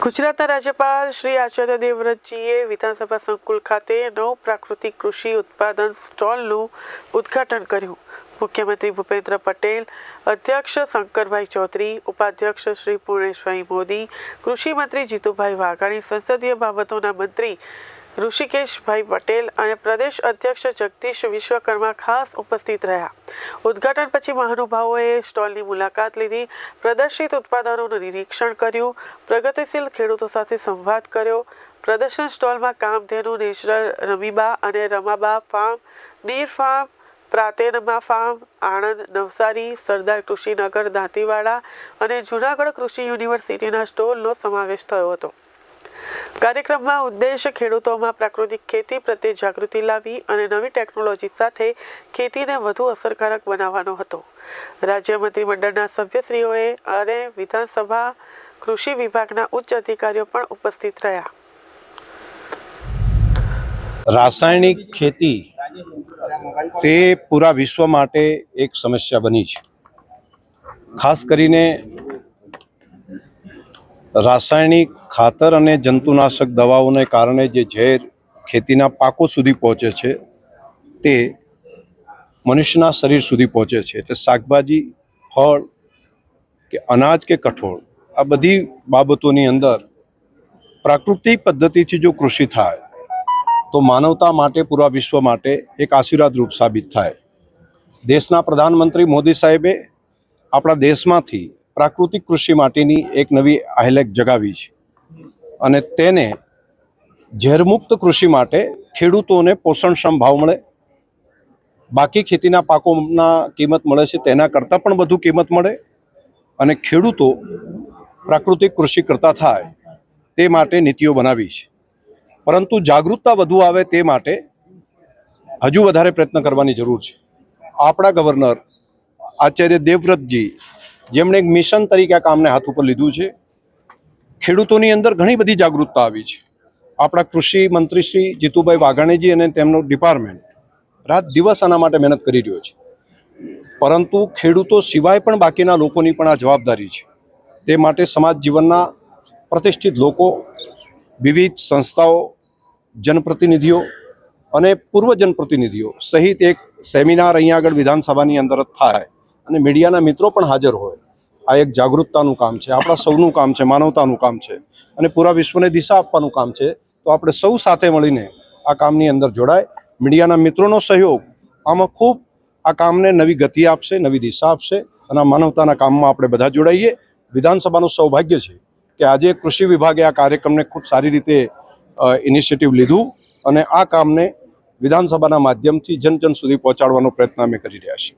ગુજરાતના રાજ્યપાલ શ્રી આચાર્ય દેવવ્રતજીએ વિધાનસભા સંકુલ ખાતે નવ પ્રાકૃતિક કૃષિ ઉત્પાદન સ્ટોલનું ઉદ્ઘાટન કર્યું. મુખ્યમંત્રી ભૂપેન્દ્ર પટેલ, અધ્યક્ષ શંકરભાઈ ચૌધરી, ઉપાધ્યક્ષ શ્રી પૂર્ણેશભાઈ મોદી, કૃષિ મંત્રી જીતુભાઈ વાઘાણી, સંસદીય બાબતોના મંત્રી ઋષિકેશભાઈ પટેલ અને પ્રદેશ અધ્યક્ષ જગદીશ વિશ્વકર્મા ખાસ ઉપસ્થિત રહ્યા. ઉદ્ઘાટન પછી મહાનુભાવોએ સ્ટોલની મુલાકાત લીધી, પ્રદર્શિત ઉત્પાદનોનું નિરીક્ષણ કર્યું, પ્રગતિશીલ ખેડૂતો સાથે સંવાદ કર્યો. પ્રદર્શન સ્ટોલમાં કામધેનુ નેચરલ રમીબા અને રમાબા ફાર્મ, નીર ફાર્મ, પ્રાતેનમા ફાર્મ, આણંદ, નવસારી, સરદાર કૃષિનગર દાંતીવાડા અને જૂનાગઢ કૃષિ યુનિવર્સિટીના સ્ટોલનો સમાવેશ થયો હતો. કાર્યક્રમમાં ઉદ્દેશ ખેડૂતોમાં પ્રાકૃતિક ખેતી પ્રત્યે જાગૃતિ લાવી અને નવી ટેકનોલોજી સાથે ખેતીને વધુ અસરકારક બનાવવાનો હતો. રાજ્ય મંત્રીમંડળના સભ્યશ્રીઓએ અને વિધાનસભા કૃષિ વિભાગના ઉચ્ચ અધિકારીઓ પણ ઉપસ્થિત રહ્યા. રાસાયણિક ખેતી તે પૂરા વિશ્વ માટે એક સમસ્યા બની છે. ખાસ કરીને રાસાયણિક ખાતર અને જંતુનાશક દવાઓને કારણે જે ઝેર ખેતીના પાકો સુધી પહોંચે છે તે મનુષ્યના શરીર સુધી પહોંચે છે. એટલે શાકભાજી, ફળ કે અનાજ કે કઠોળ, આ બધી બાબતોની અંદર પ્રાકૃતિક પદ્ધતિથી જો કૃષિ થાય તો માનવતા માટે, પૂરા વિશ્વ માટે એક આશીર્વાદરૂપ સાબિત થાય. દેશના પ્રધાનમંત્રી મોદી સાહેબે આપણા દેશમાંથી પ્રાકૃતિક કૃષિ માટેની એક નવી આહલેખ જગાવી છે અને તેને ઝેરમુક્ત કૃષિ માટે ખેડૂતોને પોષણક્ષમ ભાવ મળે, બાકી ખેતીના પાકોના કિંમત મળે છે તેના કરતાં પણ વધુ કિંમત મળે અને ખેડૂતો પ્રાકૃતિક કૃષિ કરતા થાય તે માટે નીતિઓ બનાવી છે. પરંતુ જાગૃતતા વધુ આવે તે માટે હજુ વધારે પ્રયત્ન કરવાની જરૂર છે. આપણા ગવર્નર આચાર્ય દેવવ્રતજી, જેમણે એક મિશન તરીકે આ કામને હાથ ઉપર લીધું છે, ખેડૂતોની અંદર ઘણી બધી જાગૃતતા આવી છે. આપણા કૃષિ મંત્રી શ્રી જીતુભાઈ વાઘાણીજી અને તેમનું ડિપાર્ટમેન્ટ રાત દિવસ આના માટે મહેનત કરી રહ્યો છે. પરંતુ ખેડૂતો સિવાય પણ બાકીના લોકોની પણ આ જવાબદારી છે. તે માટે સમાજ જીવનના પ્રતિષ્ઠિત લોકો, વિવિધ સંસ્થાઓ, જનપ્રતિનિધિઓ અને પૂર્વ જનપ્રતિનિધિઓ સહિત એક સેમિનાર અહીંયા આગળ વિધાનસભાની અંદર જ થાય અને મીડિયાના મિત્રો પણ હાજર હોય. આ એક જાગૃતતાનું કામ છે, આપણા સૌનું કામ છે, માનવતાનું કામ છે અને પૂરા વિશ્વને દિશા આપવાનું કામ છે. તો આપણે સૌ સાથે મળીને આ કામની અંદર જોડાય. મીડિયાના મિત્રોનો સહયોગ આમાં ખૂબ આ કામને નવી ગતિ આપશે, નવી દિશા આપશે અને આ માનવતાના કામમાં આપણે બધા જોડાઈએ. વિધાનસભાનું સૌભાગ્ય છે કે આજે કૃષિ વિભાગે આ કાર્યક્રમને ખૂબ સારી રીતે ઇનિશિયેટિવ લીધું અને આ કામને વિધાનસભાના માધ્યમથી જન જન સુધી પહોંચાડવાનો પ્રયત્ન અમે કરી રહ્યા છીએ.